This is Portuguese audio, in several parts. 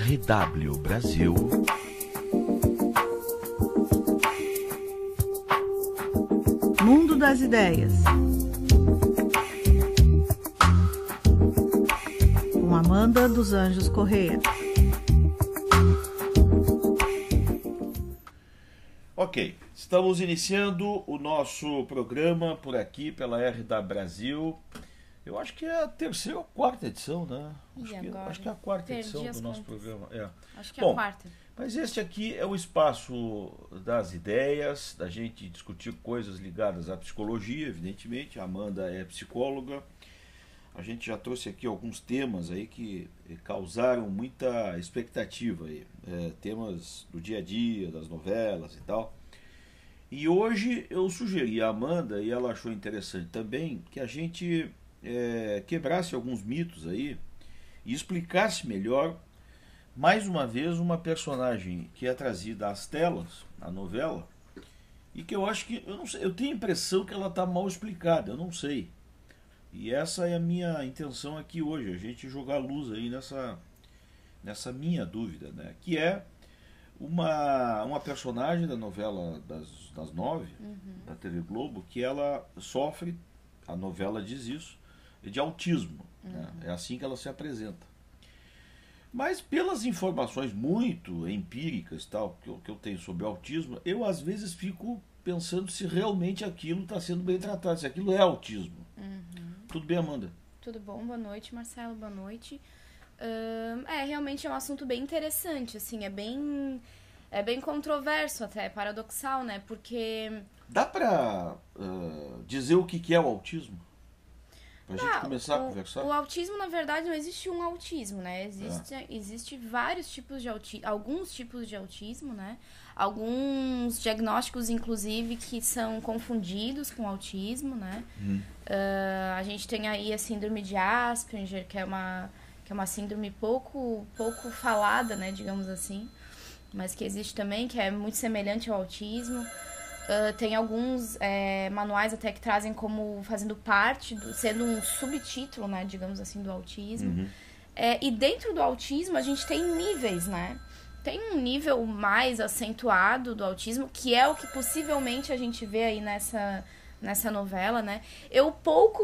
RW Brasil. Mundo das Ideias. Com Amanda dos Anjos Correia. Ok, estamos iniciando o nosso programa por aqui pela RW Brasil. Eu acho que é a terceira ou quarta edição, né? Acho que é a quarta edição do nosso programa. Acho que é a quarta. Mas este aqui é o espaço das ideias, da gente discutir coisas ligadas à psicologia, evidentemente. A Amanda é psicóloga. A gente já trouxe aqui alguns temas aí que causaram muita expectativa aí. Temas do dia a dia, das novelas e tal. E hoje eu sugeri à Amanda, e ela achou interessante também, que a gente quebrasse alguns mitos aí e explicasse melhor, mais uma vez, uma personagem que é trazida às telas, na novela, e que eu acho que, eu não sei, eu tenho a impressão que ela está mal explicada, eu não sei. E essa é a minha intenção aqui hoje, a gente jogar luz aí nessa minha dúvida, né? Que é uma personagem da novela das 9, da TV Globo, que ela sofre, a novela diz isso, de autismo. Né? É assim que ela se apresenta. Mas pelas informações muito empíricas tal, que eu tenho sobre o autismo, eu às vezes fico pensando se realmente aquilo está sendo bem tratado, se aquilo é autismo. Tudo bem, Amanda? Tudo bom, boa noite, Marcelo, boa noite. Realmente é um assunto bem interessante, assim, é bem controverso até, paradoxal, né, porque... Dá para dizer o que é o autismo? Pra gente começar a conversar? O autismo, na verdade, não existe um autismo, né? Existe vários tipos de autismo, alguns tipos de autismo, né? Alguns diagnósticos, inclusive, que são confundidos com autismo, né? A gente tem aí a síndrome de Asperger, que é uma síndrome pouco falada, né? Digamos assim. Mas que existe também, que é muito semelhante ao autismo. Tem alguns manuais até que trazem como fazendo parte, sendo um subtítulo, né, digamos assim, do autismo. E dentro do autismo a gente tem níveis, né? Tem um nível mais acentuado do autismo, que é o que possivelmente a gente vê aí nessa novela, né?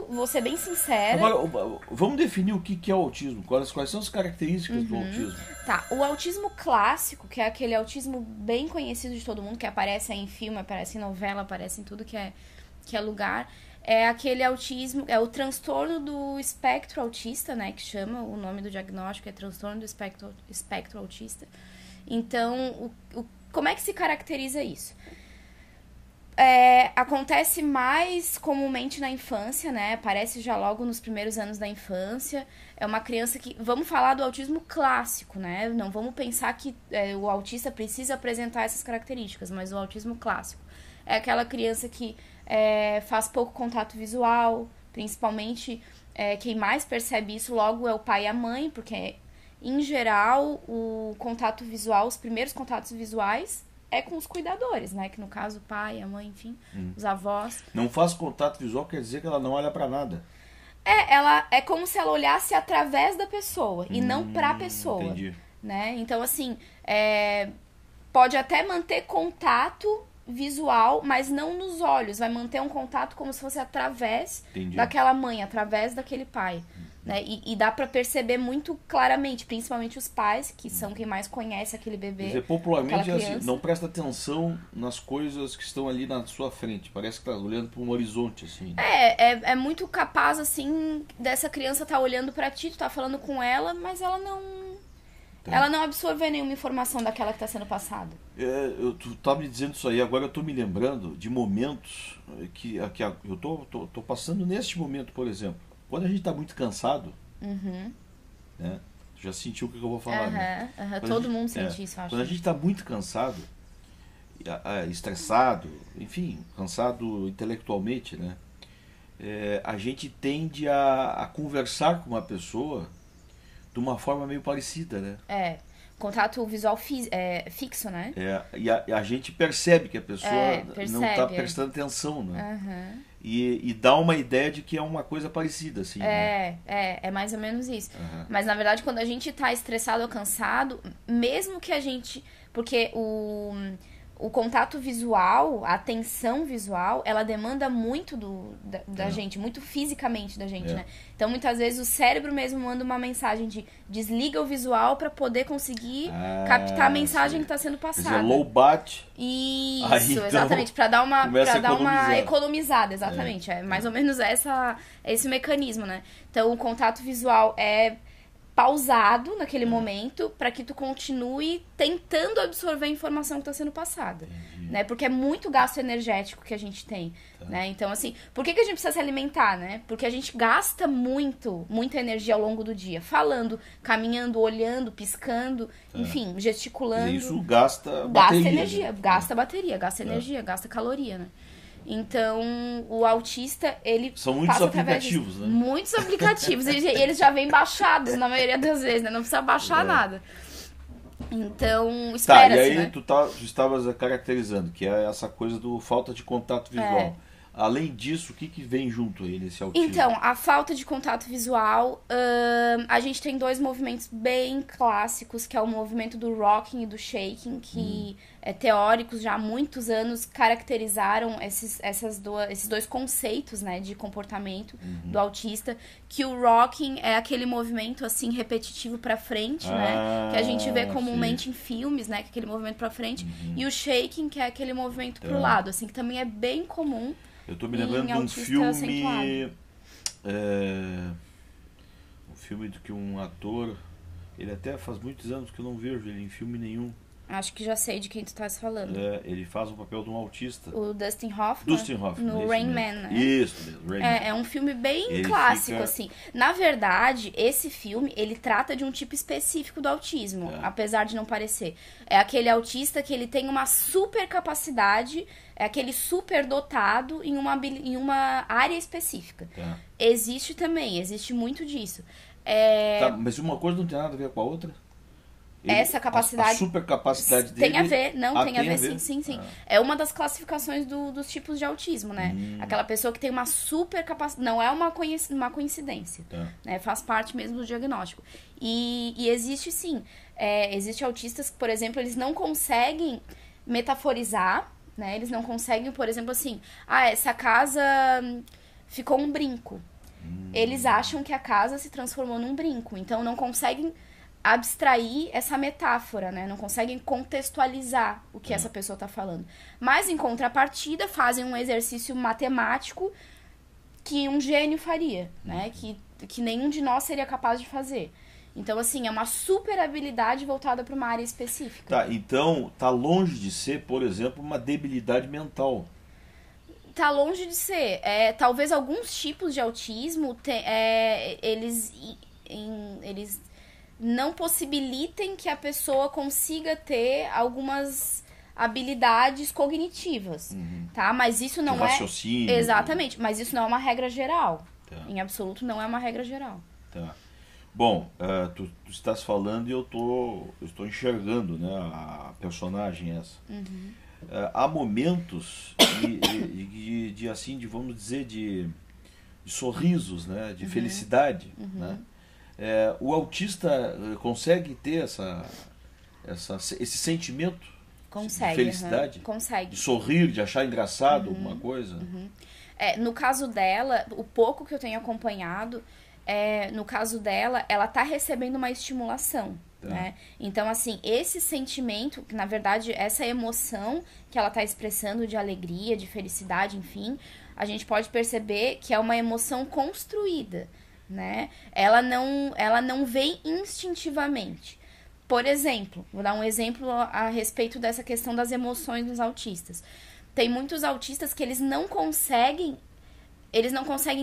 Vou ser bem sincera... Agora, vamos definir o que é o autismo. Quais são as características do autismo? Tá, o autismo clássico, que é aquele autismo bem conhecido de todo mundo, que aparece aí em filme, aparece em novela, aparece em tudo que é lugar, é aquele autismo, é o transtorno do espectro autista, né, que chama, o nome do diagnóstico é transtorno do espectro autista. Então, como é que se caracteriza isso? Acontece mais comumente na infância, né? Aparece já logo nos primeiros anos da infância. É uma criança que... Vamos falar do autismo clássico, né? Não vamos pensar que o autista precisa apresentar essas características, mas o autismo clássico é aquela criança que faz pouco contato visual, principalmente quem mais percebe isso logo é o pai e a mãe, porque, em geral, o contato visual, os primeiros contatos visuais... com os cuidadores, né? Que no caso o pai, a mãe, enfim, os avós. Não faz contato visual quer dizer que ela não olha pra nada. Ela é como se ela olhasse através da pessoa e não pra pessoa. Entendi. Né? Então, assim, pode até manter contato visual, mas não nos olhos. Vai manter um contato como se fosse através daquela mãe, através daquele pai. Né? E dá pra perceber muito claramente, principalmente os pais, que são quem mais conhece aquele bebê. Quer dizer, popularmente assim, não presta atenção nas coisas que estão ali na sua frente. Parece que tá olhando para um horizonte, assim. É muito capaz, assim, dessa criança tá olhando pra ti, tu tá falando com ela, mas ela não absorve nenhuma informação daquela que tá sendo passada. Tu tá me dizendo isso aí, agora eu tô me lembrando de momentos que eu tô passando neste momento, por exemplo. Quando a gente tá muito cansado, né? Tu já sentiu o que eu vou falar, né? Todo mundo sente isso, acho. Quando a gente tá muito cansado, estressado, enfim, cansado intelectualmente, né? A gente tende a conversar com uma pessoa de uma forma meio parecida, né? Contato visual fixo, né? E a gente percebe que a pessoa não está prestando atenção, né? e dá uma ideia de que é uma coisa parecida, assim. Né? É mais ou menos isso. Mas, na verdade, quando a gente tá estressado ou cansado, mesmo que a gente... Porque o contato visual, a atenção visual, ela demanda muito da gente, muito fisicamente da gente, né? Então, muitas vezes, o cérebro mesmo manda uma mensagem de desliga o visual para poder conseguir captar a mensagem que está sendo passada. Quer dizer, low bat. Isso, aí, então, exatamente, para dar uma economizada, exatamente. É. É mais ou menos esse mecanismo, né? Então, o contato visual é pausado naquele momento para que tu continue tentando absorver a informação que está sendo passada, né? Porque é muito gasto energético que a gente tem, né? Então, assim, por que a gente precisa se alimentar, né? Porque a gente gasta muita energia ao longo do dia, falando, caminhando, olhando, piscando, enfim, gesticulando. E isso gasta bateria. Energia, gasta bateria, gasta energia, gasta caloria, né? Então, o autista, ele são muitos passa aplicativos, né? Muitos aplicativos. Eles já vêm baixados, na maioria das vezes, né? Não precisa baixar nada. Então, espera-se, e aí né? tu estavas caracterizando, que é essa coisa do falta de contato visual. Além disso, o que vem junto aí nesse autismo? Então, a falta de contato visual, a gente tem dois movimentos bem clássicos, que é o movimento do rocking e do shaking, que teóricos já há muitos anos caracterizaram esses dois conceitos, né, de comportamento do autista, que o rocking é aquele movimento assim repetitivo para frente, né, que a gente vê comumente em filmes, né, que é aquele movimento para frente, e o shaking, que é aquele movimento pro lado, assim, que também é bem comum. Eu tô me lembrando de um filme. Um filme do que um ator. Ele até faz muitos anos que eu não vejo ele em filme nenhum. Acho que já sei de quem tu tá falando. Ele faz o papel de um autista. O Dustin Hoffman. No Rain Man, né? Isso mesmo, Rain Man. É um filme bem clássico, assim. Na verdade, esse filme, ele trata de um tipo específico do autismo, apesar de não parecer. É aquele autista que ele tem uma super capacidade, é aquele super dotado em uma área específica. Existe muito disso. Mas uma coisa não tem nada a ver com a outra? Essa capacidade... A super capacidade dele... Tem a ver, tem a ver, sim. É uma das classificações dos tipos de autismo, né? Aquela pessoa que tem uma super capacidade... Não é uma coincidência, né? Faz parte mesmo do diagnóstico. E existe, sim. Existe autistas que, por exemplo, eles não conseguem metaforizar, né? Eles não conseguem, por exemplo, assim... essa casa ficou um brinco. Eles acham que a casa se transformou num brinco. Então, não conseguem abstrair essa metáfora, né? Não conseguem contextualizar o que essa pessoa está falando. Mas, em contrapartida, fazem um exercício matemático que um gênio faria, né? Que nenhum de nós seria capaz de fazer. Então, assim, é uma super habilidade voltada para uma área específica. Então, tá longe de ser, por exemplo, uma debilidade mental. Tá longe de ser. Talvez alguns tipos de autismo, eles não possibilitem que a pessoa consiga ter algumas habilidades cognitivas, tá? Mas isso não raciocínio. Exatamente, mas isso não é uma regra geral. Em absoluto, não é uma regra geral. Bom, tu estás falando e eu estou enxergando, né, a personagem essa. Há momentos de assim, vamos dizer, de sorrisos, né, de felicidade, né? O autista consegue ter esse sentimento de felicidade? Consegue. De sorrir, de achar engraçado alguma coisa? No caso dela, o pouco que eu tenho acompanhado, no caso dela, ela tá recebendo uma estimulação. Né? Então, assim, esse sentimento, que na verdade, essa emoção que ela tá expressando de alegria, de felicidade, enfim, a gente pode perceber que é uma emoção construída. Né? Ela não vem instintivamente. Por exemplo, vou dar um exemplo a respeito dessa questão das emoções dos autistas. Tem muitos autistas que eles não conseguem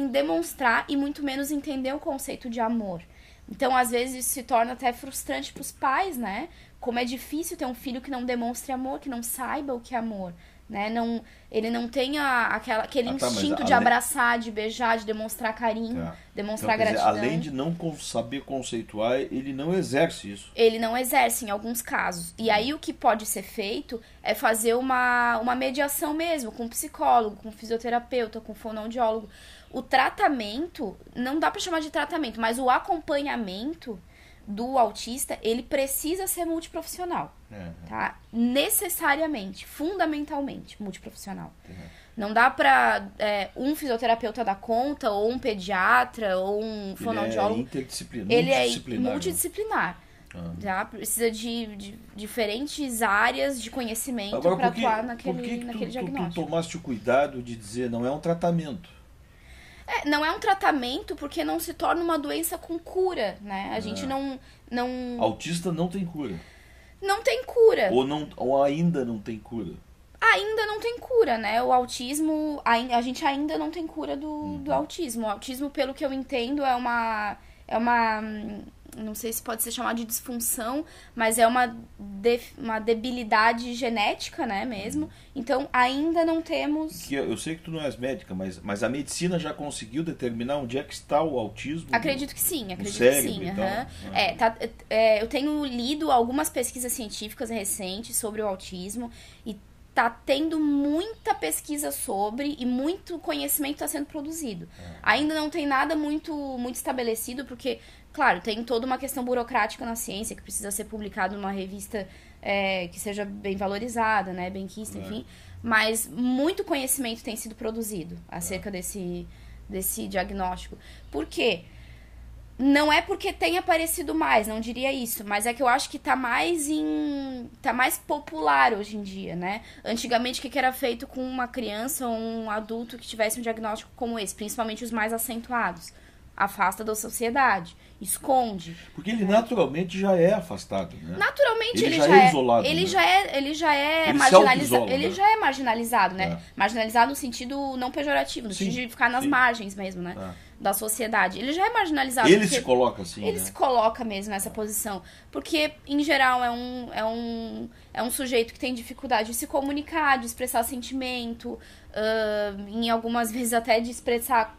demonstrar e muito menos entender o conceito de amor. Então, às vezes, isso se torna até frustrante para os pais, né? Como é difícil ter um filho que não demonstre amor, que não saiba o que é amor, né? Não, ele não tem aquele instinto mas de abraçar, de beijar, de demonstrar carinho, demonstrar então, gratidão. Além de não saber conceituar, ele não exerce isso. Ele não exerce em alguns casos. E aí o que pode ser feito é fazer uma mediação mesmo, com psicólogo, com fisioterapeuta, com fonoaudiólogo. O tratamento, não dá para chamar de tratamento, mas o acompanhamento do autista, ele precisa ser multiprofissional, tá? Necessariamente, fundamentalmente multiprofissional. Não dá pra um fisioterapeuta dar conta, ou um pediatra, ou um fonoaudiólogo. Ele é multidisciplinar. Tá? Precisa de diferentes áreas de conhecimento para atuar naquele diagnóstico. Tu tomaste o cuidado de dizer não é um tratamento? Não é um tratamento porque não se torna uma doença com cura, né? A gente não... Autista não tem cura. Não tem cura. Ou ainda não tem cura. Ainda não tem cura, né? O autismo... A gente ainda não tem cura do autismo. O autismo, pelo que eu entendo, é uma... Não sei se pode ser chamado de disfunção, mas é uma debilidade genética, né, mesmo. Então, ainda não temos... Eu sei que tu não és médica, mas a medicina já conseguiu determinar onde é que está o autismo? Acredito que sim, no cérebro, então. Eu tenho lido algumas pesquisas científicas recentes sobre o autismo e tá tendo muita pesquisa sobre e muito conhecimento está sendo produzido. Ainda não tem nada muito estabelecido, porque... Claro, tem toda uma questão burocrática na ciência que precisa ser publicado numa revista que seja bem valorizada, né, benquista, enfim. Mas muito conhecimento tem sido produzido acerca desse diagnóstico. Por quê? Não é porque tem aparecido mais, não diria isso, mas é que eu acho que tá mais popular hoje em dia, né? Antigamente, o que era feito com uma criança ou um adulto que tivesse um diagnóstico como esse, principalmente os mais acentuados? Afasta da sociedade, esconde. Porque ele naturalmente já é afastado, né? Naturalmente ele já é isolado. Ele né? já é marginalizado. Ele já é marginalizado, né? Marginalizado no sentido não pejorativo, no sentido de ficar nas margens mesmo, né? Da sociedade. Ele já é marginalizado. Ele se coloca assim, Ele se coloca mesmo nessa posição. Porque, em geral, é um sujeito que tem dificuldade de se comunicar, de expressar sentimento, em algumas vezes até de expressar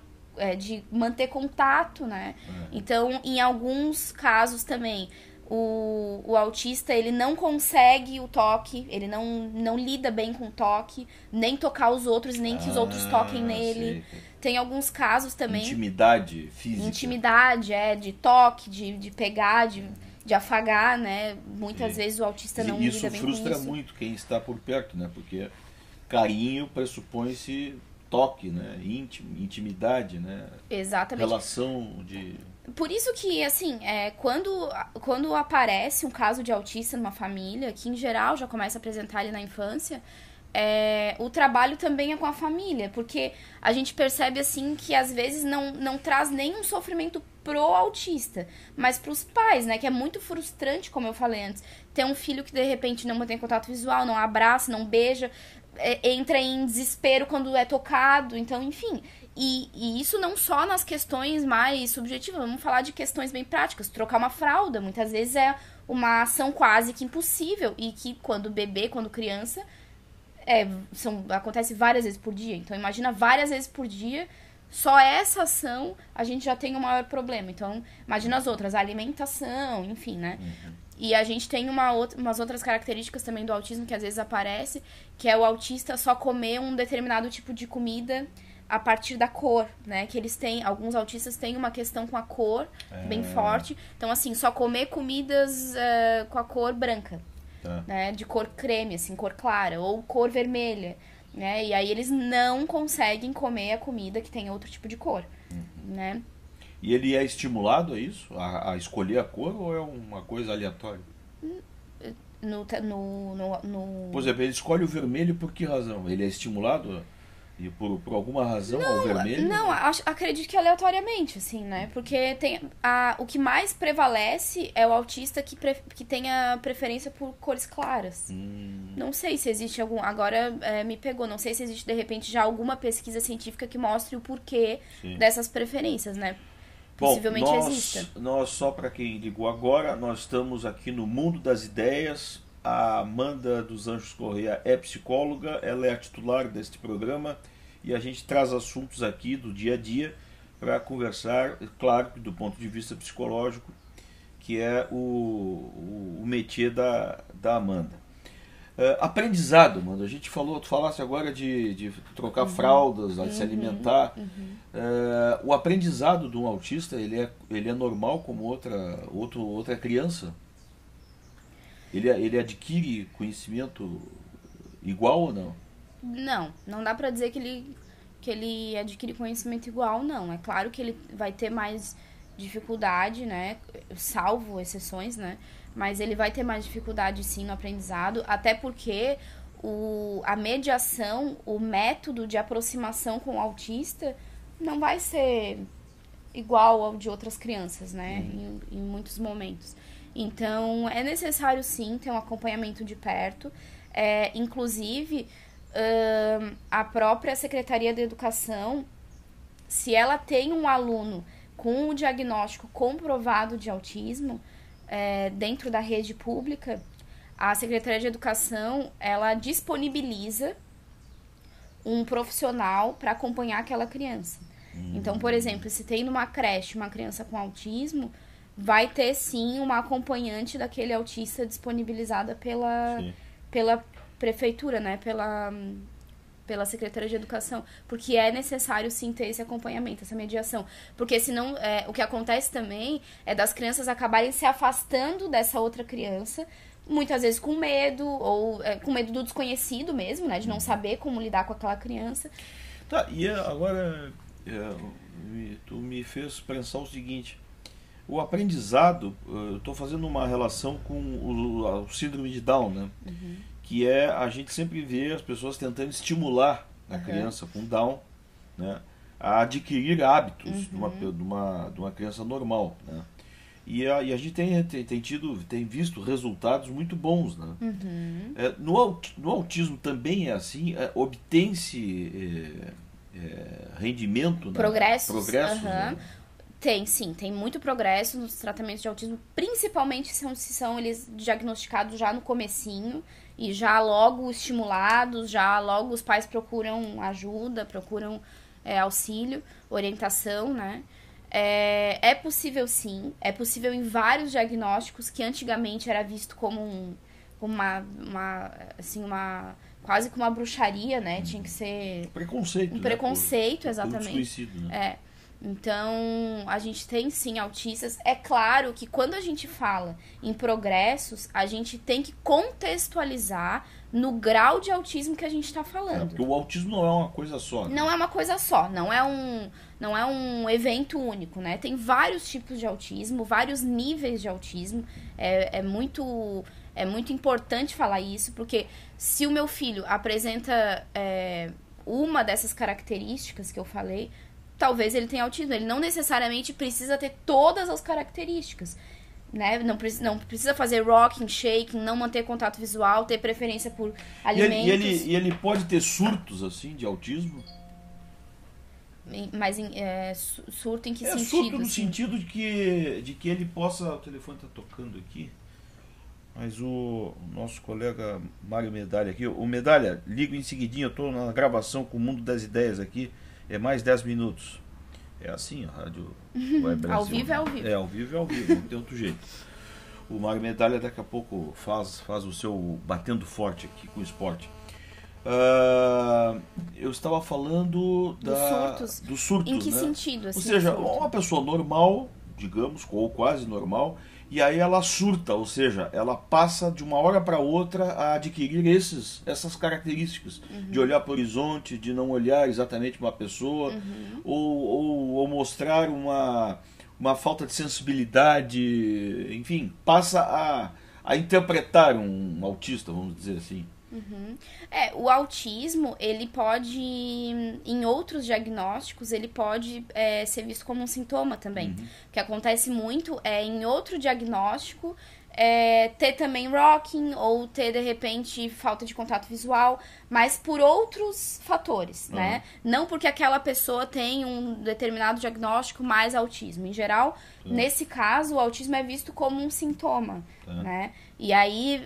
de manter contato, né? Então, em alguns casos também, o autista, ele não consegue o toque, ele não lida bem com o toque, nem tocar os outros, nem que os outros toquem nele. Sei. Tem alguns casos também... Intimidade física. Intimidade, de toque, de pegar, de afagar, né? Muitas vezes o autista não lida bem com isso. Isso frustra muito quem está por perto, né? Porque carinho pressupõe-se... toque, né? Intimidade, né? Exatamente. Relação de... Por isso que, assim, quando aparece um caso de autista numa família, que em geral já começa a apresentar ele na infância, o trabalho também é com a família, porque a gente percebe, assim, que às vezes não traz nenhum sofrimento pro autista, mas pros pais, né? Que é muito frustrante, como eu falei antes, ter um filho que de repente não mantém contato visual, não abraça, não beija, entra em desespero quando é tocado, então, enfim. E isso não só nas questões mais subjetivas, vamos falar de questões bem práticas. Trocar uma fralda, muitas vezes é uma ação quase que impossível, e que quando bebê, quando criança, acontece várias vezes por dia. Então, imagina várias vezes por dia, só essa ação a gente já tem um maior problema. Então, imagina as outras, a alimentação, enfim, né? E a gente tem umas outras características também do autismo que às vezes aparece, que é o autista só comer um determinado tipo de comida a partir da cor, né? Que alguns autistas têm uma questão com a cor bem forte. Então, assim, só comer comidas com a cor branca, né? De cor creme, assim, cor clara, ou cor vermelha, né? E aí eles não conseguem comer a comida que tem outro tipo de cor, né? E ele é estimulado a isso? A escolher a cor, ou é uma coisa aleatória? Por exemplo, ele escolhe o vermelho por que razão? Ele é estimulado e por alguma razão ao vermelho? Não, acredito que aleatoriamente, assim, né? Porque o que mais prevalece é o autista que tenha preferência por cores claras. Não sei se existe agora me pegou, não sei se existe de repente já alguma pesquisa científica que mostre o porquê dessas preferências, né? Possivelmente exista. Nós, só para quem ligou agora, nós estamos aqui no Mundo das Ideias, A Amanda dos Anjos Correia é psicóloga, ela é a titular deste programa e a gente traz assuntos aqui do dia a dia para conversar, claro, do ponto de vista psicológico, que é o métier da Amanda. Aprendizado, Amanda, a gente tu falasse agora de trocar fraldas, de se alimentar. O aprendizado de um autista, ele é normal como outra criança? Ele adquire conhecimento igual ou não? Não dá pra dizer que ele adquire conhecimento igual, não. É claro que ele vai ter mais dificuldade, né, salvo exceções, né, mas ele vai ter mais dificuldade sim no aprendizado, até porque a mediação, o método de aproximação com o autista não vai ser igual ao de outras crianças, né, em muitos momentos. Então, é necessário sim ter um acompanhamento de perto, inclusive a própria Secretaria de Educação, se ela tem um aluno com o diagnóstico comprovado de autismo dentro da rede pública, a Secretaria de Educação, ela disponibiliza um profissional para acompanhar aquela criança. Então, por exemplo, se tem numa creche uma criança com autismo, vai ter sim uma acompanhante daquele autista disponibilizada pela prefeitura, né? Pela Secretaria de Educação, porque é necessário sim ter esse acompanhamento, essa mediação, porque senão o que acontece também é das crianças acabarem se afastando dessa outra criança, muitas vezes com medo, ou com medo do desconhecido mesmo, né, de não saber como lidar com aquela criança. Tá, e agora tu me fez pensar o seguinte, o aprendizado, eu estou fazendo uma relação com o síndrome de Down, né? Que a gente sempre vê as pessoas tentando estimular a criança com Down, né, a adquirir hábitos de uma criança normal, né? E a gente tem visto resultados muito bons, né? No autismo também é assim, obtém-se rendimento, né? Progressos, né? Tem muito progresso nos tratamentos de autismo, principalmente se são eles diagnosticados já no comecinho e já logo estimulados, já logo os pais procuram ajuda, procuram auxílio, orientação, né? É possível sim, é possível em vários diagnósticos que antigamente era visto como quase como uma bruxaria, né? Tinha que ser preconceito, um preconceito, né? exatamente. Né? Então, a gente tem sim autistas. É claro que quando a gente fala em progressos, a gente tem que contextualizar no grau de autismo que a gente está falando. Porque o autismo não é uma coisa só. Né? Não é uma coisa só, não é um evento único, né? Tem vários tipos de autismo, vários níveis de autismo. É muito importante falar isso, porque se o meu filho apresenta uma dessas características que eu falei, talvez ele tenha autismo. Ele não necessariamente precisa ter todas as características, né? Não precisa fazer rocking, shaking, não manter contato visual, ter preferência por alimentos. E ele pode ter surtos, assim, de autismo? Mas surto em que sentido? Surto no assim? sentido de que ele possa... O telefone está tocando aqui. Mas o nosso colega Mário Medalha aqui... O Medalha, ligo em seguidinho. Eu estou na gravação com o Mundo das Ideias aqui. É mais 10 minutos. É assim a rádio Web Brasil. Ao vivo é ao vivo. Ao vivo é ao vivo, não tem outro jeito. O Mário Medalha daqui a pouco faz o seu batendo forte aqui com o esporte. Eu estava falando dos surtos. Em que né? sentido? Assim, ou seja, uma pessoa normal, digamos, ou quase normal, e aí ela surta, ou seja, ela passa de uma hora para outra a adquirir essas características, de olhar para o horizonte, de não olhar exatamente uma pessoa, ou mostrar uma falta de sensibilidade, enfim, passa a interpretar um autista, vamos dizer assim. O autismo, ele pode, em outros diagnósticos, ele pode ser visto como um sintoma também. O que acontece muito é, em outro diagnóstico, ter também rocking, ou ter, de repente, falta de contato visual, mas por outros fatores, né? Não porque aquela pessoa tem um determinado diagnóstico mais autismo. Em geral, nesse caso, o autismo é visto como um sintoma, né? E aí,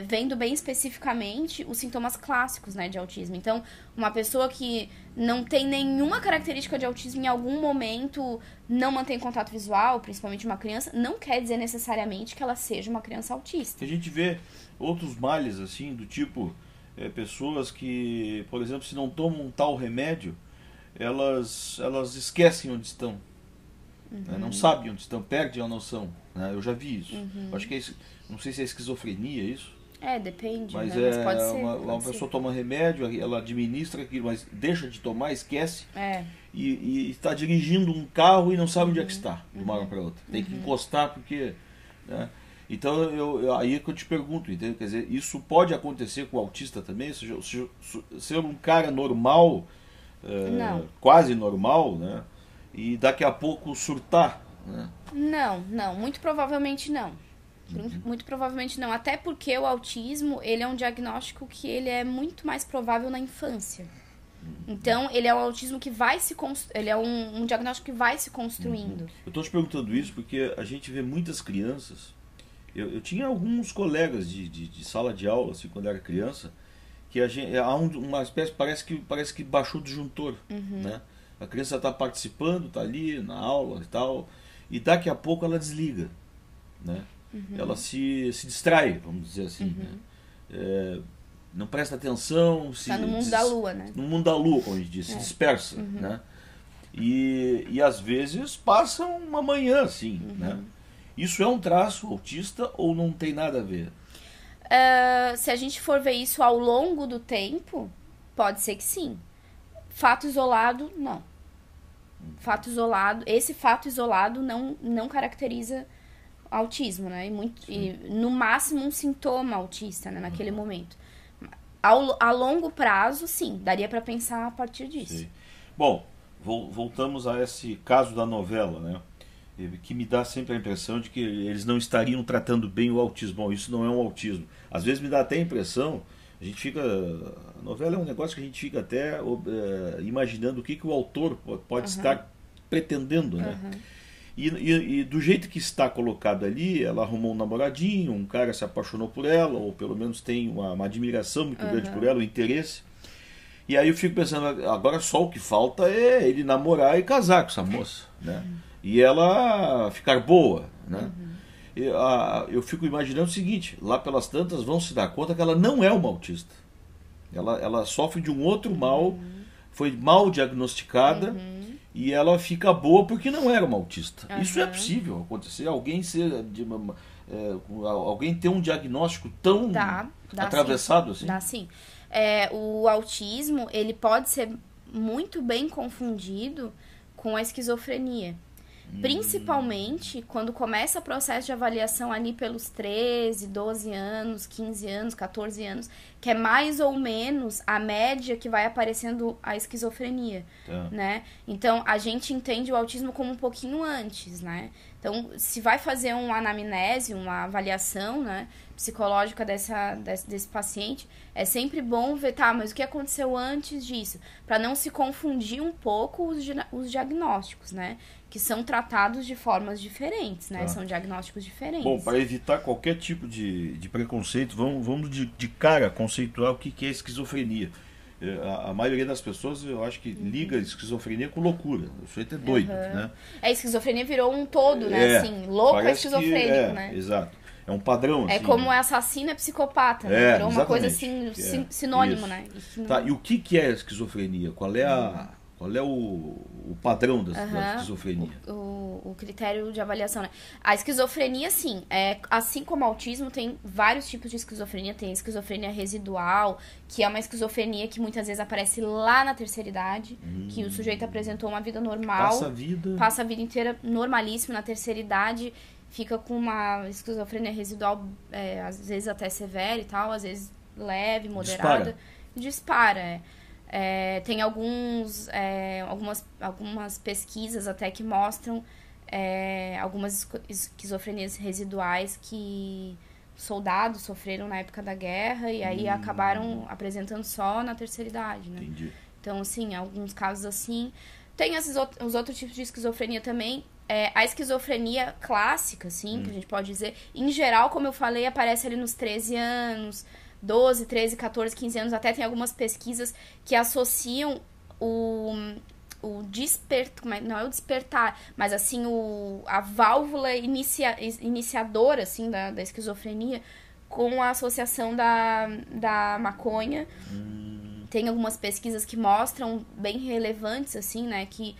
vendo bem especificamente os sintomas clássicos, né, de autismo. Então, uma pessoa que não tem nenhuma característica de autismo em algum momento não mantém contato visual, principalmente uma criança, não quer dizer necessariamente que ela seja uma criança autista. A gente vê outros males, assim, do tipo... pessoas que, por exemplo, se não tomam um tal remédio, elas esquecem onde estão, né? Não sabem onde estão, perdem a noção, né? Eu já vi isso. Acho que não sei se é esquizofrenia isso. Depende, mas, né? Mas pode ser. Uma pessoa toma remédio, ela administra aquilo, mas deixa de tomar, esquece, e está dirigindo um carro e não sabe onde é que está, de uma hora para outra. Tem que encostar porque... né? Então, aí é que eu te pergunto, entendeu? Quer dizer, isso pode acontecer com o autista também? Ser um cara normal, quase normal, né? E daqui a pouco surtar, né? Não, muito provavelmente não. Muito provavelmente não. Até porque o autismo, ele é um diagnóstico que ele é muito mais provável na infância. Então, ele é um autismo que vai se ele é um diagnóstico que vai se construindo. Eu estou te perguntando isso porque a gente vê muitas crianças. Eu tinha alguns colegas de sala de aula, assim, quando era criança, que há uma espécie, parece que baixou o disjuntor, né? A criança está participando, está ali na aula e tal, e daqui a pouco ela desliga, né? Ela se distrai, vamos dizer assim, né? Não presta atenção. Está no mundo da lua, né? No mundo da lua, como a gente diz, se dispersa, né? E às vezes passa uma manhã assim, né? Isso é um traço autista ou não tem nada a ver? Se a gente for ver isso ao longo do tempo, pode ser que sim. Fato isolado, não. Esse fato isolado não caracteriza autismo, né? E no máximo um sintoma autista, né? Naquele momento. A longo prazo, sim, daria para pensar a partir disso. Sim. Bom, voltamos a esse caso da novela, né? Que me dá sempre a impressão de que eles não estariam tratando bem o autismo. Bom, isso não é um autismo. Às vezes me dá até a impressão, a novela é um negócio que a gente fica até imaginando o que o autor pode estar pretendendo, né? E do jeito que está colocado ali, ela arrumou um namoradinho, um cara se apaixonou por ela, ou pelo menos tem uma admiração muito grande por ela, um interesse. E aí eu fico pensando, agora só o que falta é ele namorar e casar com essa moça, né? E ela ficar boa, né? Eu fico imaginando o seguinte, lá pelas tantas vão se dar conta que ela não é uma autista. Ela sofre de um outro mal, foi mal diagnosticada, e ela fica boa porque não era uma autista. Isso é possível acontecer, alguém ter um diagnóstico tão atravessado sim. assim? Dá sim. O autismo, ele pode ser muito bem confundido com a esquizofrenia. Principalmente quando começa o processo de avaliação ali pelos 13, 12 anos, 15 anos, 14 anos, que é mais ou menos a média que vai aparecendo a esquizofrenia, né? Então, a gente entende o autismo como um pouquinho antes, né? Então, se vai fazer uma anamnese, uma avaliação, né, psicológica desse paciente, é sempre bom ver, mas o que aconteceu antes disso? Para não se confundir um pouco os diagnósticos, né? Que são tratados de formas diferentes, né? São diagnósticos diferentes. Bom, para evitar qualquer tipo de preconceito, vamos de cara conceituar o que é esquizofrenia. A maioria das pessoas, eu acho que liga esquizofrenia com loucura. O sujeito é doido, né? A esquizofrenia virou um todo, né? Assim, louco é esquizofrênico, né? Exato. É um padrão, assim. É como assassino é psicopata, né? Virou uma coisa assim, sinônimo, isso. né? Tá, e o que é esquizofrenia? Qual é o padrão da esquizofrenia? O critério de avaliação, né? A esquizofrenia, sim, assim como o autismo, tem vários tipos de esquizofrenia. Tem esquizofrenia residual, que é uma esquizofrenia que muitas vezes aparece lá na terceira idade, que o sujeito apresentou uma vida normal. Passa a vida inteira normalíssimo, na terceira idade fica com uma esquizofrenia residual, às vezes até severa e tal, às vezes leve, moderada. Dispara. Tem algumas pesquisas até que mostram algumas esquizofrenias residuais que soldados sofreram na época da guerra e aí acabaram apresentando só na terceira idade, né? Entendi. Então, assim, alguns casos assim. Tem os outros tipos de esquizofrenia também. A esquizofrenia clássica, assim, que a gente pode dizer, em geral, como eu falei, aparece ali nos 13 anos, 12, 13, 14, 15 anos. Até tem algumas pesquisas que associam não é o despertar, mas assim, a válvula iniciadora, assim, da esquizofrenia com a associação da maconha. Tem algumas pesquisas que mostram, bem relevantes, assim, né, que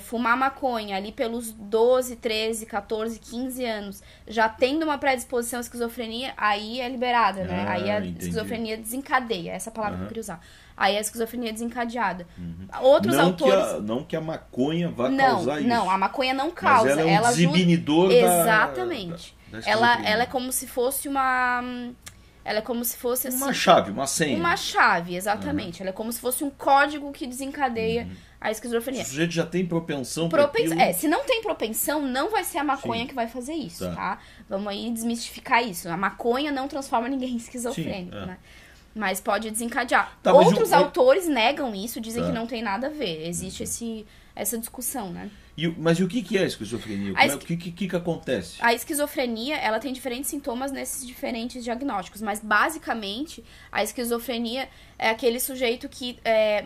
fumar maconha ali pelos 12, 13, 14, 15 anos, já tendo uma predisposição à esquizofrenia, aí é liberada, né? Aí a esquizofrenia desencadeia, essa palavra que eu queria usar. Aí a esquizofrenia é desencadeada. Outros autores... Não que a maconha vá causar isso. Não, a maconha não causa. Mas ela é um desinibidor Exatamente. da ela é como se fosse uma... Ela é como se fosse assim... Uma chave, uma senha. Uma chave, exatamente. Ela é como se fosse um código que desencadeia a esquizofrenia. O sujeito já tem propensão para aquilo... Se não tem propensão, não vai ser a maconha que vai fazer isso, tá? Vamos aí desmistificar isso. A maconha não transforma ninguém em esquizofrênico, né? Mas pode desencadear. Outros autores negam isso, dizem que não tem nada a ver. Existe essa discussão, né? Mas e o que é a esquizofrenia? O que acontece? A esquizofrenia, ela tem diferentes sintomas nesses diferentes diagnósticos, mas basicamente a esquizofrenia é aquele sujeito que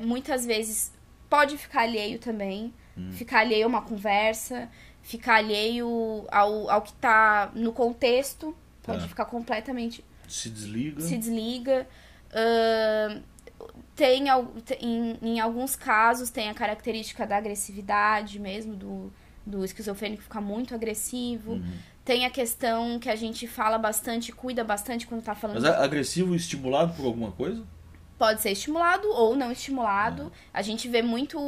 muitas vezes pode ficar alheio também, ficar alheio a uma conversa, ficar alheio ao que está no contexto, pode ficar completamente... Se desliga. Em alguns casos tem a característica da agressividade mesmo, do esquizofrênico ficar muito agressivo. Tem a questão que a gente fala bastante, cuida bastante quando tá falando... Mas é agressivo estimulado por alguma coisa? Pode ser estimulado ou não estimulado. A gente vê muito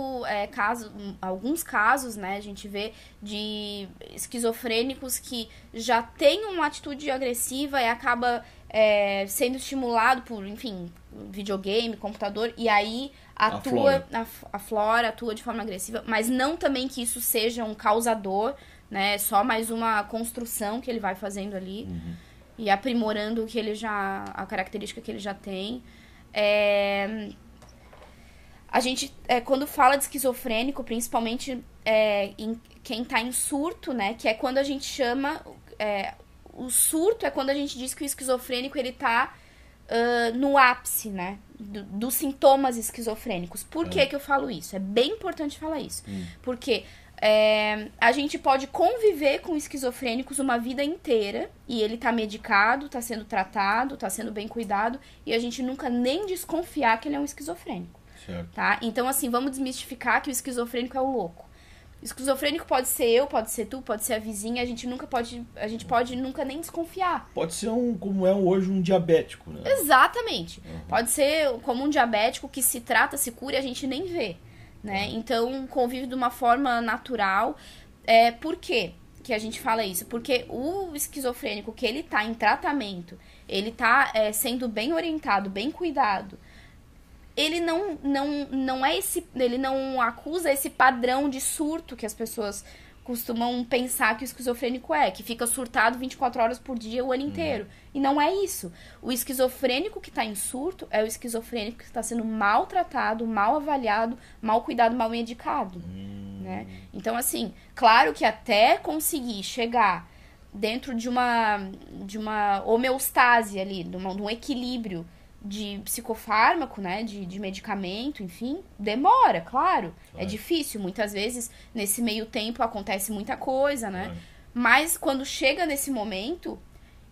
alguns casos, né? A gente vê de esquizofrênicos que já têm uma atitude agressiva e acaba sendo estimulado por, enfim, videogame, computador, e aí atua de forma agressiva, mas não também que isso seja um causador, né? Só mais uma construção que ele vai fazendo ali e aprimorando a característica que ele já tem. A gente, quando fala de esquizofrênico, principalmente em quem tá em surto, né? Que é quando a gente chama... o surto é quando a gente diz que o esquizofrênico, ele tá no ápice, né? Dos sintomas esquizofrênicos. Por que eu falo isso? É bem importante falar isso. Porque a gente pode conviver com esquizofrênicos uma vida inteira e ele tá medicado, tá sendo tratado, tá sendo bem cuidado e a gente nunca nem desconfiar que ele é um esquizofrênico. Certo. Tá? Então, assim, vamos desmistificar que o esquizofrênico é o louco. O esquizofrênico pode ser eu, pode ser tu, pode ser a vizinha, a gente pode nunca nem desconfiar. Pode ser como é hoje um diabético, né? Exatamente. Pode ser como um diabético que se trata, se cura e a gente nem vê, né? Então, convive de uma forma natural. Por quê que a gente fala isso? Porque o esquizofrênico que ele tá em tratamento, ele tá sendo bem orientado, bem cuidado, ele ele não acusa esse padrão de surto que as pessoas costumam pensar que o esquizofrênico que fica surtado 24 horas por dia o ano inteiro. E não é isso. O esquizofrênico que está em surto é o esquizofrênico que está sendo maltratado, mal avaliado, mal cuidado, mal medicado. Né? Então, assim, claro que até conseguir chegar dentro de uma homeostase ali, de um equilíbrio de psicofármaco, né, de medicamento, enfim, demora, claro. É difícil, muitas vezes, nesse meio tempo acontece muita coisa, né? Mas quando chega nesse momento,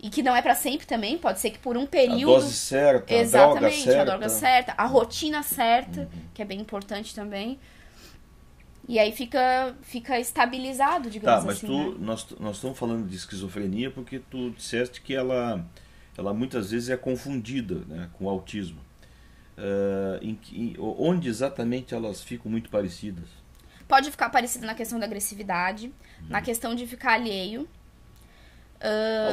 e que não é pra sempre também, pode ser que por um período... A dose certa, exatamente, a droga certa, a rotina certa, que é bem importante também. E aí fica estabilizado, digamos assim. Tá, mas nós estamos falando de esquizofrenia porque tu disseste que ela muitas vezes é confundida, né, com autismo. Onde exatamente elas ficam muito parecidas? Pode ficar parecida na questão da agressividade, na questão de ficar alheio.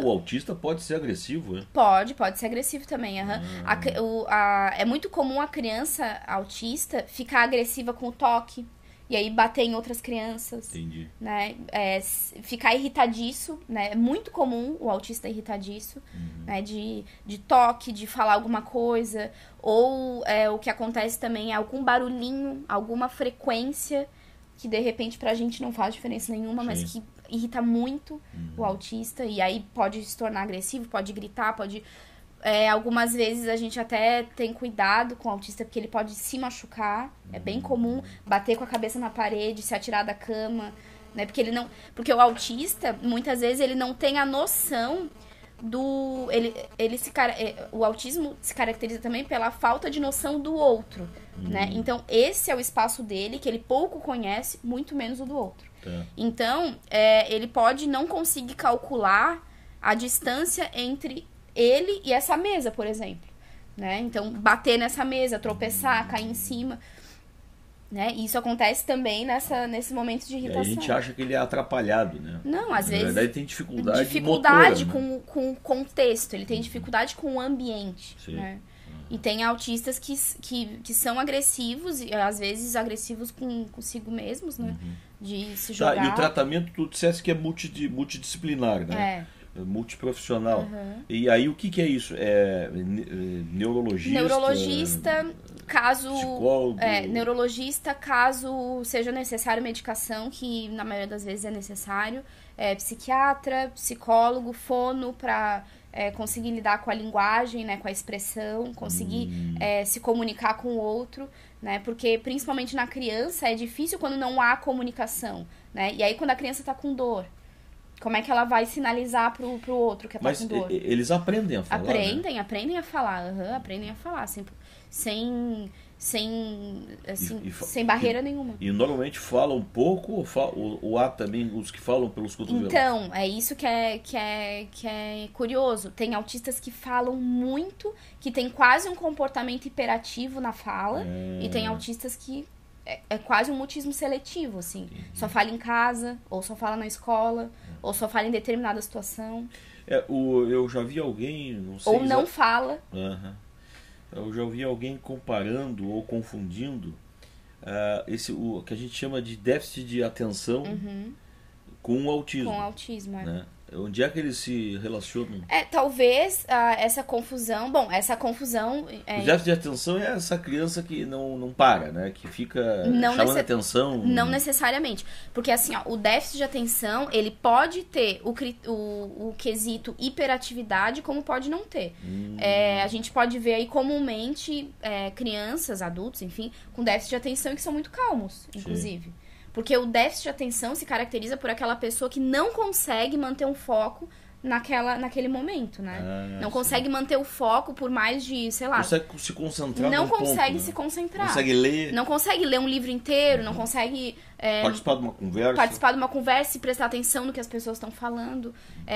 O autista pode ser agressivo, né? Pode ser agressivo também. É muito comum a criança autista ficar agressiva com o toque. e aí bater em outras crianças. Entendi. Né? Ficar irritadiço, né? É muito comum o autista irritadiço, né? De toque, de falar alguma coisa, ou o que acontece também é algum barulhinho, alguma frequência que de repente pra gente não faz diferença nenhuma, mas que irrita muito o autista, e aí pode se tornar agressivo, pode gritar, pode... algumas vezes a gente até tem cuidado com o autista, porque ele pode se machucar. É bem comum bater com a cabeça na parede, se atirar da cama, né? Porque o autista, muitas vezes, ele não tem a noção do... o autismo se caracteriza também pela falta de noção do outro, né? Então, esse é o espaço dele, que ele pouco conhece, muito menos o do outro. Então, ele pode não conseguir calcular a distância entre ele e essa mesa, por exemplo, né? Então, bater nessa mesa, tropeçar, cair em cima, né? Isso acontece também nesse momento de irritação. E aí a gente acha que ele é atrapalhado, né? Não, às vezes... Na verdade, tem dificuldade motora, com o contexto, ele tem dificuldade com o ambiente, né? E tem autistas que são agressivos, e às vezes agressivos consigo mesmos, né? De se jogar. E o tratamento, tu disseste que é multidisciplinar, né? Multiprofissional. E aí o que é isso? Neurologista, caso psicólogo, neurologista, caso seja necessário medicação, que na maioria das vezes é necessário, psiquiatra, psicólogo, fono para conseguir lidar com a linguagem, né, com a expressão, conseguir se comunicar com o outro, né? Porque principalmente na criança é difícil quando não há comunicação, né? E aí quando a criança está com dor, como é que ela vai sinalizar pro outro que tá com dor? Mas eles aprendem a falar, aprendem a falar, aprendem a falar, sem barreira nenhuma. E normalmente falam um pouco, ou há também os que falam pelos cotovelos? Então, é isso que é curioso. Tem autistas que falam muito, que tem quase um comportamento hiperativo na fala, e tem autistas que é quase um mutismo seletivo, assim. Só fala em casa, ou só fala na escola, ou só fala em determinada situação. Eu já vi alguém, não sei... Ou não fala. Eu já ouvi alguém comparando ou confundindo o que a gente chama de déficit de atenção com o autismo. Com o autismo, né? Onde é que eles se relacionam? Talvez essa confusão... Bom, essa confusão... O déficit de atenção é essa criança que não para, né? Que fica chamando atenção. Não necessariamente. Porque, assim, o déficit de atenção, ele pode ter o quesito hiperatividade, como pode não ter. A gente pode ver aí comumente crianças, adultos, enfim, com déficit de atenção e que são muito calmos, inclusive. Sim. Porque o déficit de atenção se caracteriza por aquela pessoa que não consegue manter um foco naquele momento, né? Não consegue manter o foco por mais de, sei lá... Não consegue se concentrar. Não consegue se concentrar. Não consegue ler. Não consegue ler um livro inteiro, não consegue... participar de uma conversa. Participar de uma conversa e prestar atenção no que as pessoas estão falando.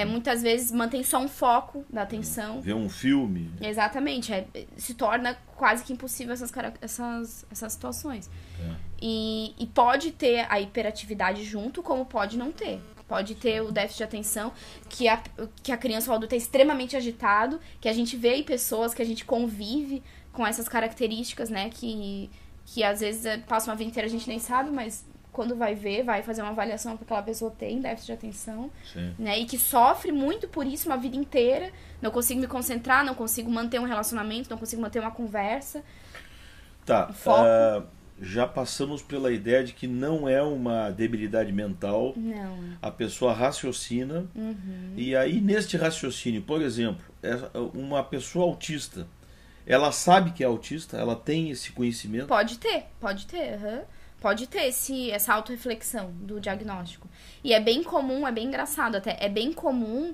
Muitas vezes mantém só um foco da atenção. Ver um filme. Exatamente. Se torna quase que impossível essas situações. E pode ter a hiperatividade junto, como pode não ter. Pode ter o déficit de atenção, que a criança ou o adulto é extremamente agitado, que a gente vê aí pessoas que a gente convive com essas características, né? Que às vezes passa uma vida inteira a gente nem sabe, mas quando vai fazer uma avaliação que aquela pessoa tem déficit de atenção, né? E que sofre muito por isso uma vida inteira. Não consigo me concentrar, não consigo manter um relacionamento, não consigo manter uma conversa. Tá. Já passamos pela ideia de que não é uma debilidade mental. Não. A pessoa raciocina. E aí, neste raciocínio, por exemplo, uma pessoa autista, ela sabe que é autista? Ela tem esse conhecimento? Pode ter. Pode ter essa autorreflexão do diagnóstico. E é bem comum, é bem engraçado até, é bem comum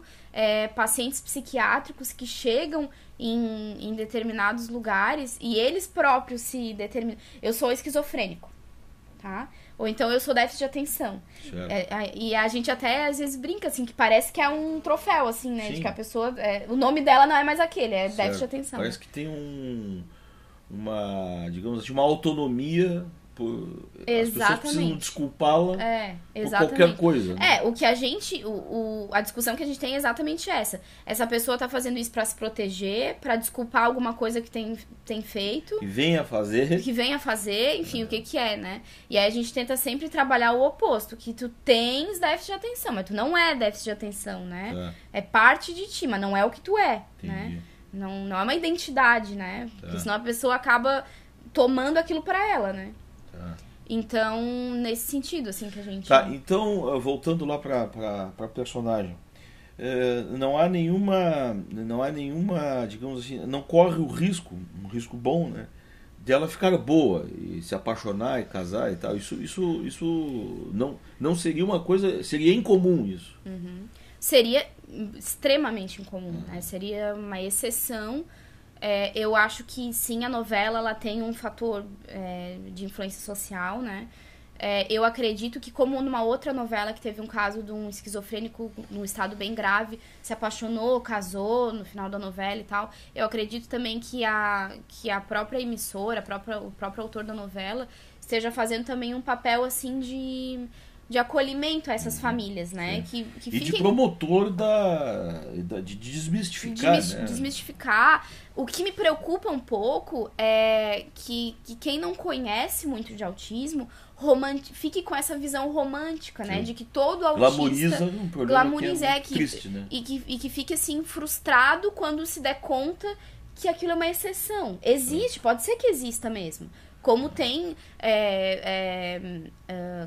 pacientes psiquiátricos que chegam em determinados lugares e eles próprios se determinam. Eu sou esquizofrênico, tá? Ou então eu sou déficit de atenção. E a gente até às vezes brinca, assim, que parece que é um troféu, assim, né? Sim. De que a pessoa... o nome dela não é mais aquele, é déficit de atenção. Parece que tem digamos assim, uma autonomia As pessoas precisam desculpá-la por qualquer coisa. Né? O que a gente... a discussão que a gente tem é exatamente essa. Essa pessoa tá fazendo isso pra se proteger, pra desculpar alguma coisa que tem feito. Que venha fazer. Enfim, o que é, né? E aí a gente tenta sempre trabalhar o oposto, que tu tens déficit de atenção, mas tu não é déficit de atenção, né? É parte de ti, mas não é o que tu é, né? Não é uma identidade, né? Porque senão a pessoa acaba tomando aquilo pra ela, né? Então, nesse sentido, assim, que a gente... Então, voltando lá pra personagem. Não há nenhuma, digamos assim, não corre um risco bom, né? Dela ficar boa e se apaixonar e casar e tal. Isso não seria uma coisa... Seria incomum isso. Seria extremamente incomum, né? Seria uma exceção. Eu acho que sim, a novela ela tem um fator de influência social, né? Eu acredito que, como numa outra novela que teve um caso de um esquizofrênico num estado bem grave, se apaixonou, casou no final da novela e tal, eu acredito também que a própria emissora, o próprio autor da novela esteja fazendo também um papel assim de acolhimento a essas famílias, né? Que fiquem... de promotor de desmistificar, né? Desmistificar. O que me preocupa um pouco é que quem não conhece muito de autismo fique com essa visão romântica, né? De que todo autista... Glamoriza um problema triste, né? E que fique, assim, frustrado quando se der conta que aquilo é uma exceção. Existe, pode ser que exista mesmo. Como tem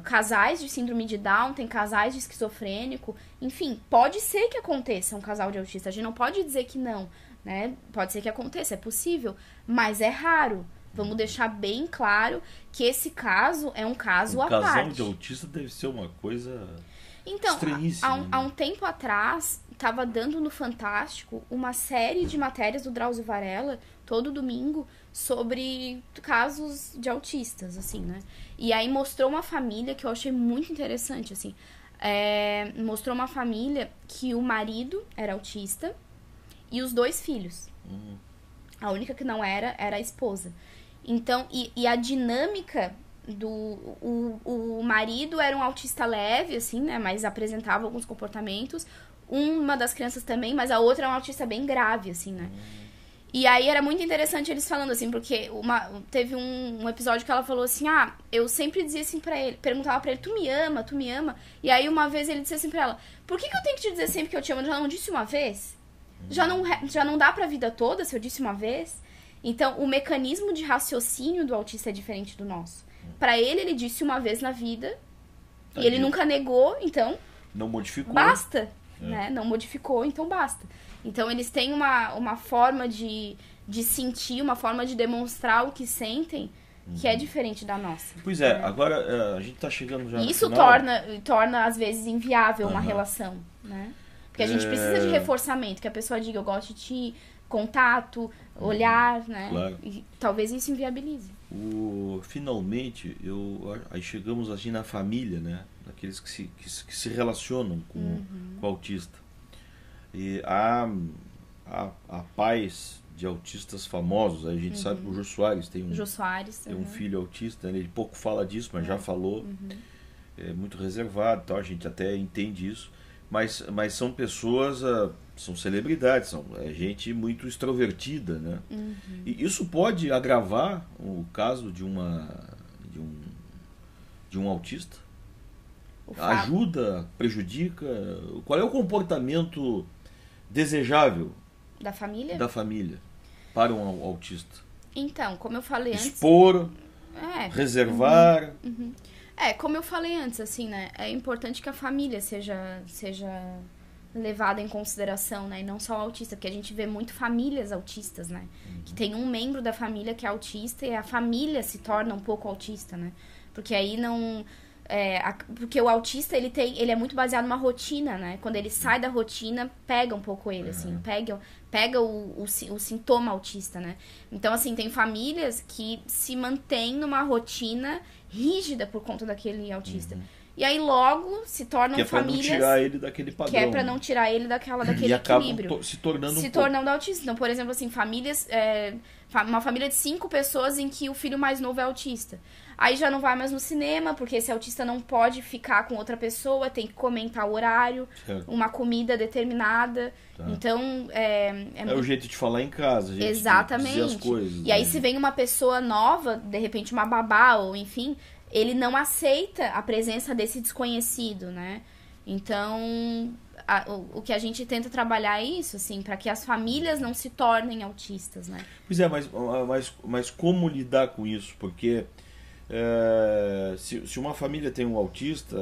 casais de síndrome de Down, tem casais de esquizofrênico, enfim, pode ser que aconteça um casal de autista, a gente não pode dizer que não, né? Pode ser que aconteça, é possível, mas é raro. Vamos deixar bem claro que esse caso é um caso à parte. Um casal de autista deve ser uma coisa estranhíssima. Há um tempo atrás, estava dando no Fantástico uma série de matérias do Drauzio Varela, todo domingo, sobre casos de autistas, assim, né? E aí mostrou uma família que eu achei muito interessante, assim. Mostrou uma família que o marido era autista e os 2 filhos. A única que não era a esposa. Então, e a dinâmica o marido era um autista leve, assim, né? Mas apresentava alguns comportamentos. Uma das crianças também, mas a outra é um autista bem grave, assim, né? E aí era muito interessante eles falando assim, porque teve um episódio que ela falou assim, eu sempre dizia assim pra ele, perguntava pra ele, tu me ama? E aí uma vez ele disse assim pra ela, por que eu tenho que te dizer sempre que eu te amo? Eu já não disse uma vez? Já não dá pra vida toda se eu disse uma vez? Então, o mecanismo de raciocínio do autista é diferente do nosso. Pra ele disse uma vez na vida, e ele nunca negou, então... Não modificou. Basta, né? Não modificou, então basta. Então, eles têm uma forma de sentir, uma forma de demonstrar o que sentem, que é diferente da nossa. Pois é, agora a gente tá chegando já no Isso final. torna, às vezes, inviável uma relação, né? Porque a gente precisa de reforçamento, que a pessoa diga, eu gosto de ti, contato, olhar, né? Claro. E talvez isso inviabilize. Finalmente, aí chegamos assim na família, né? Daqueles que se relacionam com o autista. E há pais de autistas famosos, a gente sabe que o Jô Soares tem um filho autista, né? Ele pouco fala disso, mas já falou. É muito reservado, tal, a gente até entende isso. Mas são pessoas, são celebridades, é gente muito extrovertida, né? E isso pode agravar o caso de um autista? Ajuda, prejudica? Qual é o comportamento desejável da família para um autista? Então, como eu falei antes... Expor, reservar... Como eu falei antes, assim, né? É importante que a família seja levada em consideração, né? E não só o autista, porque a gente vê muito famílias autistas, né? Que tem um membro da família que é autista e a família se torna um pouco autista, né? Porque aí não... porque o autista, ele é muito baseado numa rotina, né? Quando ele sai da rotina, pega um pouco ele, assim. Pega o sintoma autista, né? Então, assim, tem famílias que se mantêm numa rotina rígida por conta daquele autista. E aí logo se tornam que é famílias... pra não tirar ele daquele padrão. Que é pra não tirar ele daquele e equilíbrio. Se tornando se tornando autista. Então, por exemplo, assim, famílias... uma família de 5 pessoas em que o filho mais novo é autista. Aí já não vai mais no cinema, porque esse autista não pode ficar com outra pessoa, tem que comentar o horário, certo. Uma comida determinada. Tá. Então, é o jeito de falar em casa, gente. Exatamente. De dizer as coisas. E aí, se vem uma pessoa nova, de repente uma babá, ou enfim, ele não aceita a presença desse desconhecido, né? Então, o que a gente tenta trabalhar é isso, assim, para que as famílias não se tornem autistas, né? Pois é, mas como lidar com isso? Porque se uma família tem um autista,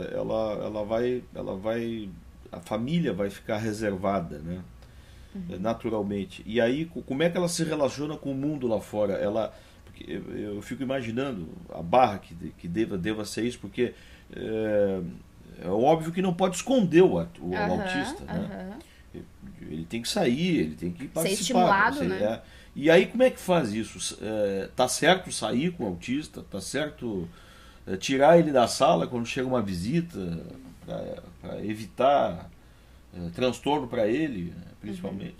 a família vai ficar reservada, né? Naturalmente. E aí, como é que ela se relaciona com o mundo lá fora? Porque eu fico imaginando a barra que deva ser isso, porque é óbvio que não pode esconder o autista, né? Ele tem que sair, ele tem que participar. Ser estimulado, né? E aí, como é que faz isso? Tá certo sair com o autista? Tá certo tirar ele da sala quando chega uma visita para evitar transtorno para ele, principalmente?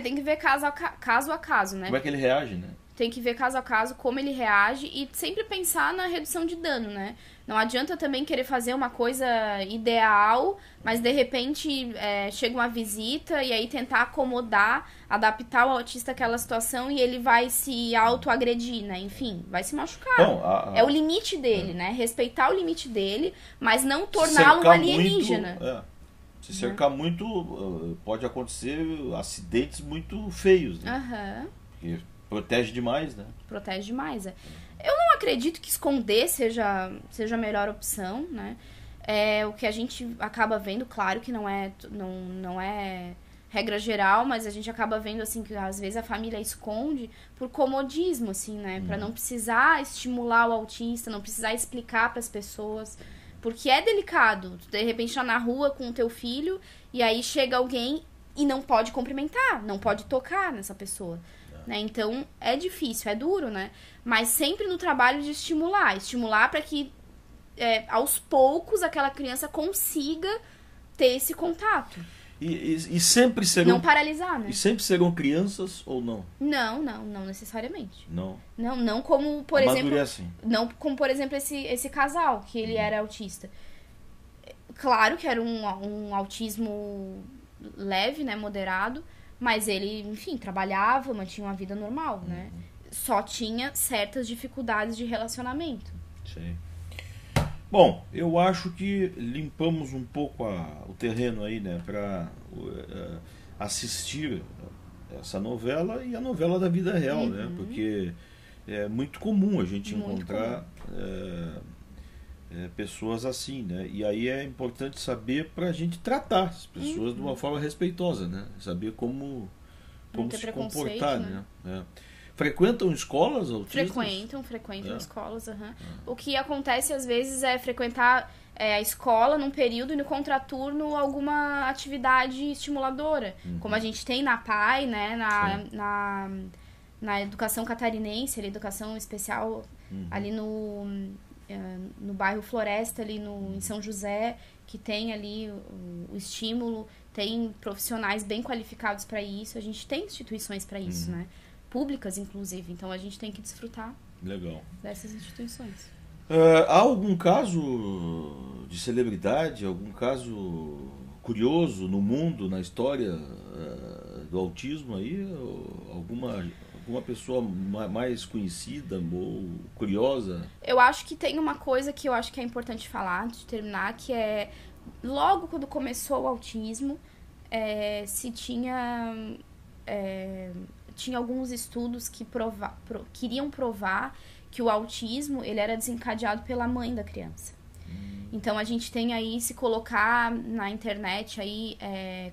Tem que ver caso a caso, né? Como é que ele reage, né? Tem que ver caso a caso como ele reage e sempre pensar na redução de dano, né? Não adianta também querer fazer uma coisa ideal, mas de repente chega uma visita e aí tentar acomodar, adaptar o autista àquela situação e ele vai se autoagredir, né? Enfim, vai se machucar. Bom, é o limite dele, né? Respeitar o limite dele, mas não torná-lo um alienígena. Se cercar muito, pode acontecer acidentes muito feios, né? Porque protege demais, né? Protege demais, Eu não acredito que esconder seja a melhor opção, né? O que a gente acaba vendo, claro que não é regra geral, mas a gente acaba vendo, assim, que às vezes a família esconde por comodismo, assim, né? Pra não precisar estimular o autista, não precisar explicar pras pessoas. Porque é delicado. Tu, de repente, tá na rua com o teu filho e aí chega alguém e não pode cumprimentar, não pode tocar nessa pessoa. Né? Então, é difícil, é duro, né? Mas sempre no trabalho de estimular para que aos poucos aquela criança consiga ter esse contato. E sempre serão... Não paralisar, né? E sempre serão crianças ou não? Não necessariamente. Não como, por exemplo... Assim. Não como, por exemplo, esse casal, que ele era autista. Claro que era um autismo leve, né? Moderado. Mas ele, enfim, trabalhava, mantinha uma vida normal, né? Só tinha certas dificuldades de relacionamento. Sim. Bom, eu acho que limpamos um pouco o terreno aí, né? Para assistir essa novela e a novela da vida real, né? Porque é muito comum a gente encontrar pessoas assim, né? E aí é importante saber para a gente tratar as pessoas de uma forma respeitosa, né? Saber como se comportar, né? Frequentam escolas autistas? Frequentam escolas, O que acontece às vezes é frequentar a escola num período e no contraturno alguma atividade estimuladora, como a gente tem na PAI, né? Na educação catarinense, educação especial ali no bairro Floresta, ali em São José, que tem ali o estímulo, tem profissionais bem qualificados para isso, a gente tem instituições para isso, né? Públicas, inclusive, então a gente tem que desfrutar dessas instituições. Há algum caso de celebridade, algum caso curioso no mundo, na história do autismo aí? Alguma pessoa mais conhecida ou curiosa? Eu acho que tem uma coisa que eu acho que é importante falar, antes de terminar, que é logo quando começou o autismo, tinha alguns estudos que queriam provar que o autismo ele era desencadeado pela mãe da criança. Então a gente tem aí, se colocar na internet aí,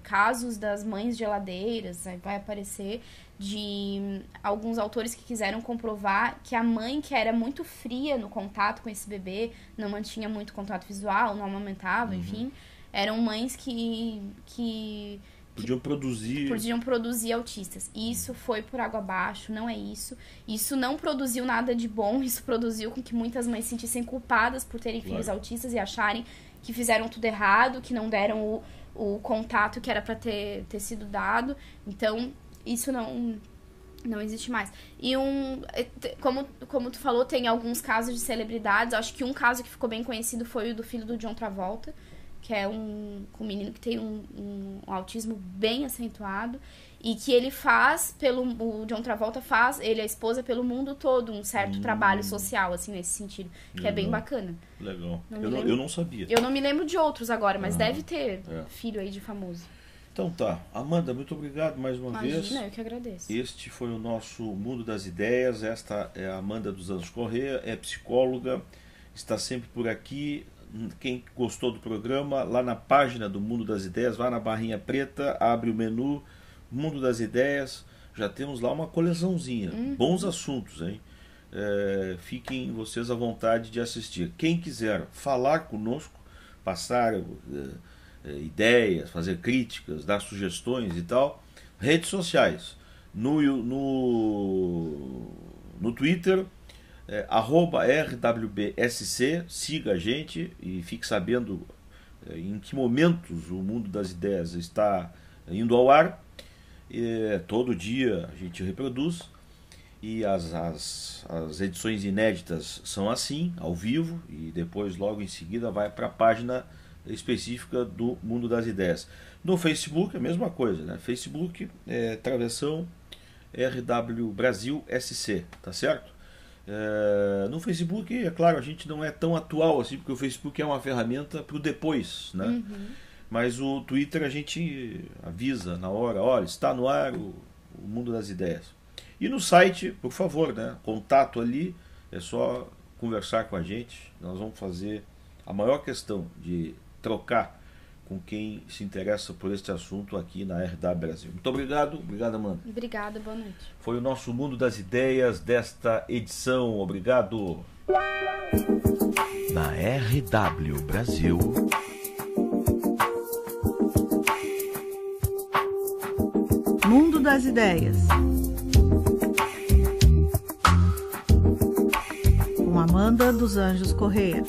casos das mães geladeiras, aí vai aparecer de alguns autores que quiseram comprovar que a mãe, que era muito fria no contato com esse bebê, não mantinha muito contato visual, não amamentava, enfim, eram mães que Podiam produzir autistas. E isso foi por água abaixo, não é isso. Isso não produziu nada de bom, isso produziu com que muitas mães se sentissem culpadas por terem filhos autistas e acharem que fizeram tudo errado, que não deram o contato que era para ter sido dado. Então, isso não existe mais. E como tu falou, tem alguns casos de celebridades. Acho que um caso que ficou bem conhecido foi o do filho do John Travolta, que é um menino que tem um autismo bem acentuado e que ele faz o John Travolta faz, ele e a esposa, pelo mundo todo, um certo trabalho social, assim, nesse sentido, que é bem bacana. Legal. Eu não sabia. Eu não me lembro de outros agora, mas deve ter filho aí de famoso. Então tá. Amanda, muito obrigado mais uma vez. Imagina, eu que agradeço. Este foi o nosso Mundo das Ideias. Esta é a Amanda dos Anjos Correia, é psicóloga, está sempre por aqui. Quem gostou do programa, lá na página do Mundo das Ideias, vai na barrinha preta, abre o menu Mundo das Ideias, já temos lá uma coleçãozinha, bons assuntos, hein? Fiquem vocês à vontade de assistir. Quem quiser falar conosco, passar ideias, fazer críticas, dar sugestões e tal, redes sociais, no Twitter, @RWBSC, siga a gente e fique sabendo em que momentos o Mundo das Ideias está indo ao ar. Todo dia a gente reproduz e as edições inéditas são assim, ao vivo, e depois logo em seguida vai para a página específica do Mundo das Ideias. No Facebook a mesma coisa, né? Facebook travessão RW Brasil SC, tá certo? No Facebook, é claro, a gente não é tão atual assim, porque o Facebook é uma ferramenta para o depois, né? Mas o Twitter a gente avisa na hora, olha, está no ar o Mundo das Ideias. E no site, por favor, né? Contato ali, é só conversar com a gente. Nós vamos fazer a maior questão de trocar com quem se interessa por este assunto aqui na RW Brasil. Muito obrigado, Amanda. Obrigada, boa noite. Foi o nosso Mundo das Ideias desta edição. Obrigado. Na RW Brasil. Mundo das Ideias. Com Amanda dos Anjos Correia.